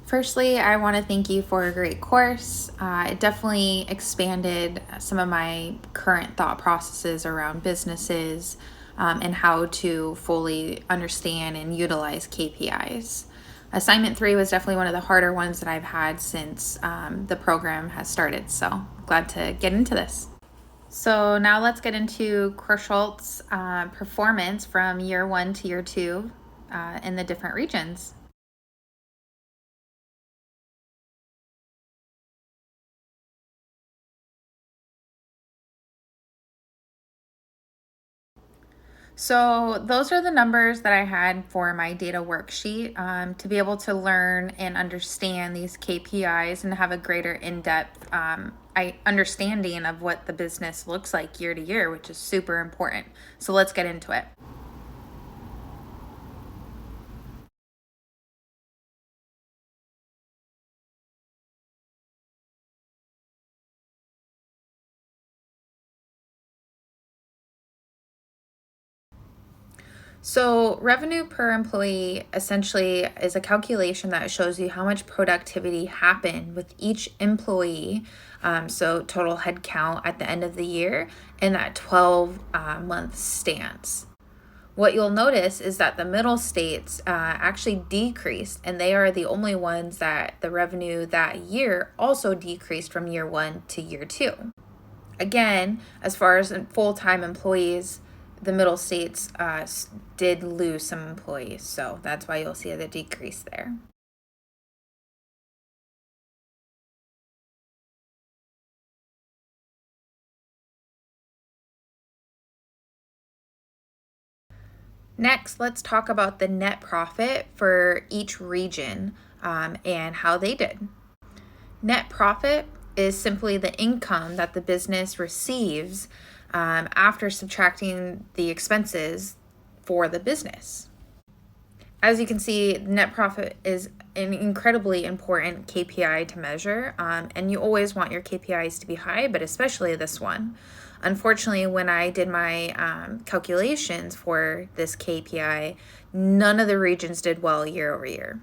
Firstly, I want to thank you for a great course. It definitely expanded some of my current thought processes around businesses and how to fully understand and utilize KPIs. Assignment 3 was definitely one of the harder ones that I've had since the program has started, so glad to get into this. So now let's get into Korschult's performance from year 1 to year 2 in the different regions. So those are the numbers that I had for my data worksheet to be able to learn and understand these KPIs and have a greater in-depth understanding of what the business looks like year to year, which is super important. So let's get into it. So, revenue per employee essentially is a calculation that shows you how much productivity happened with each employee. So, total head count at the end of the year in that 12 month stance. What you'll notice is that the middle states actually decreased, and they are the only ones that the revenue that year also decreased from year 1 to year 2. Again, as far as full-time employees, the middle states did lose some employees, so that's why you'll see the decrease there. Next, let's talk about the net profit for each region and how they did. Net profit is simply the income that the business receives after subtracting the expenses for the business. As you can see, net profit is an incredibly important KPI to measure, and you always want your KPIs to be high, but especially this one. Unfortunately, when I did my calculations for this KPI, none of the regions did well year over year.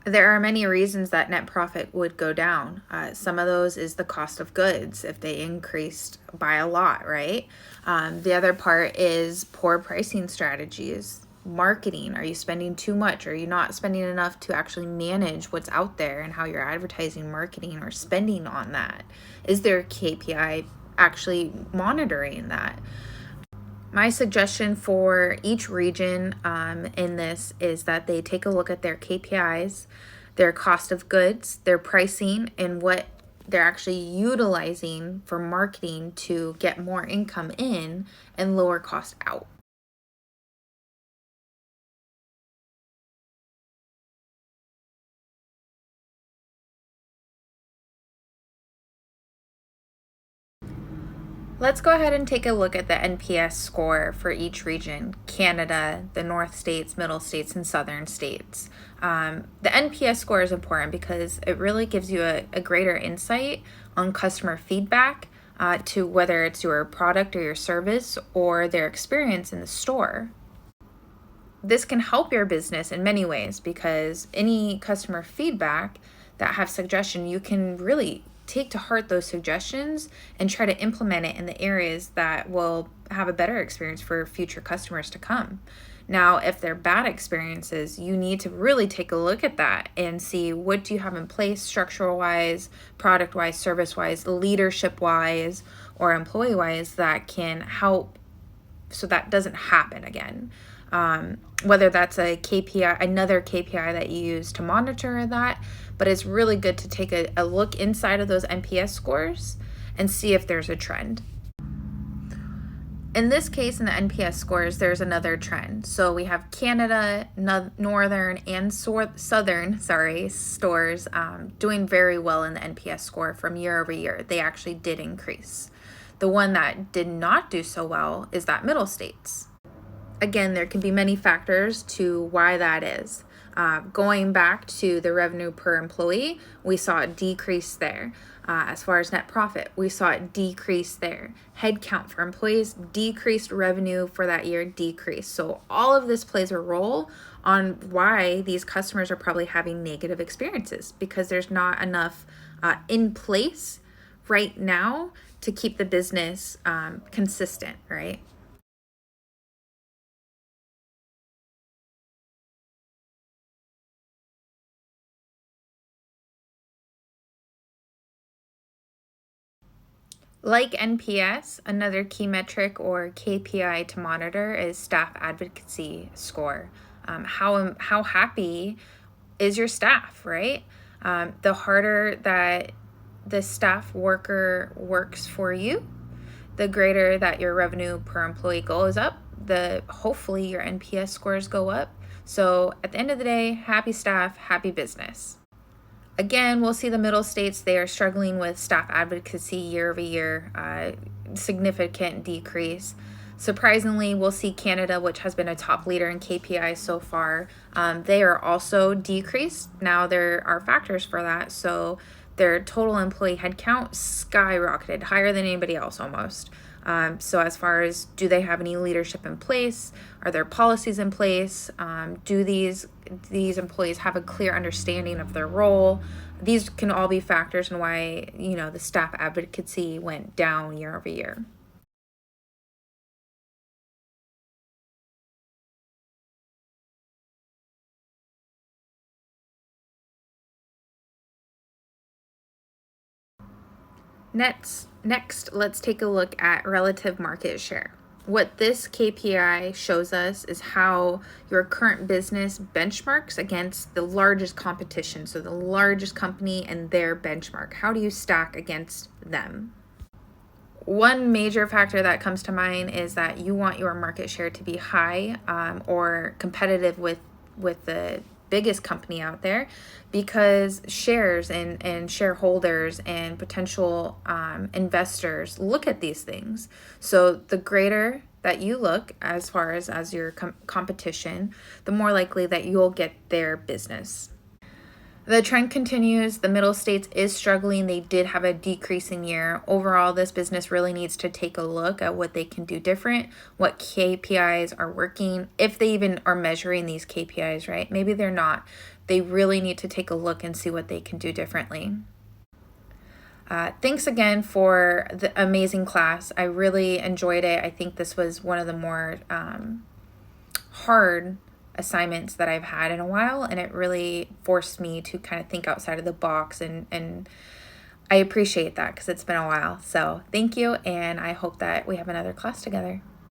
There are many reasons that net profit would go down. Some of those is the cost of goods if they increased by a lot, right? The other part is poor pricing strategies. Marketing, are you spending too much? Are you not spending enough to actually manage what's out there and how you're advertising, marketing, or spending on that? Is there a KPI actually monitoring that? My suggestion for each region in this is that they take a look at their KPIs, their cost of goods, their pricing, and what they're actually utilizing for marketing to get more income in and lower cost out. Let's go ahead and take a look at the NPS score for each region: Canada, the North states, Middle states, and Southern states. The NPS score is important because it really gives you a greater insight on customer feedback to whether it's your product or your service or their experience in the store. This can help your business in many ways because any customer feedback that have suggestion, you can really take to heart those suggestions and try to implement it in the areas that will have a better experience for future customers to come. Now, if they're bad experiences, you need to really take a look at that and see what do you have in place structural wise, product wise, service wise, leadership wise, or employee wise that can help so that doesn't happen again. Whether that's a KPI, another KPI that you use to monitor that, but it's really good to take a look inside of those NPS scores and see if there's a trend. In this case, in the NPS scores, there's another trend. So we have Canada, Northern, and Southern, stores doing very well in the NPS score from year over year. They actually did increase. The one that did not do so well is that middle states. Again, there can be many factors to why that is. Going back to the revenue per employee, we saw a decrease there. As far as net profit, we saw it decrease there. Headcount for employees decreased, revenue for that year decreased. So all of this plays a role on why these customers are probably having negative experiences, because there's not enough in place right now to keep the business consistent, right? Like NPS, another key metric or KPI to monitor is staff advocacy score. How happy is your staff, right? The harder that the staff worker works for you, the greater that your revenue per employee goes up, the hopefully your NPS scores go up. So at the end of the day, happy staff, happy business. Again, we'll see the middle states, they are struggling with staff advocacy year over year, significant decrease. Surprisingly, we'll see Canada, which has been a top leader in KPI so far, they are also decreased. Now, there are factors for that. So, their total employee headcount skyrocketed, higher than anybody else almost. So, as far as do they have any leadership in place? Are there policies in place? Do these employees have a clear understanding of their role? These can all be factors in why the staff advocacy went down year over year. Next, let's take a look at relative market share. What this KPI shows us is how your current business benchmarks against the largest competition, so the largest company and their benchmark. How do you stack against them? One major factor that comes to mind is that you want your market share to be high, or competitive with the biggest company out there, because shares and shareholders and potential investors look at these things. So the greater that you look as far as your competition, the more likely that you'll get their business. The trend continues. The middle states is struggling. They did have a decreasing year. Overall, this business really needs to take a look at what they can do different, what KPIs are working, if they even are measuring these KPIs, right? Maybe they're not. They really need to take a look and see what they can do differently. Thanks again for the amazing class. I really enjoyed it. I think this was one of the more hard assignments that I've had in a while, and it really forced me to kind of think outside of the box, and I appreciate that because it's been a while. So thank you, and I hope that we have another class together.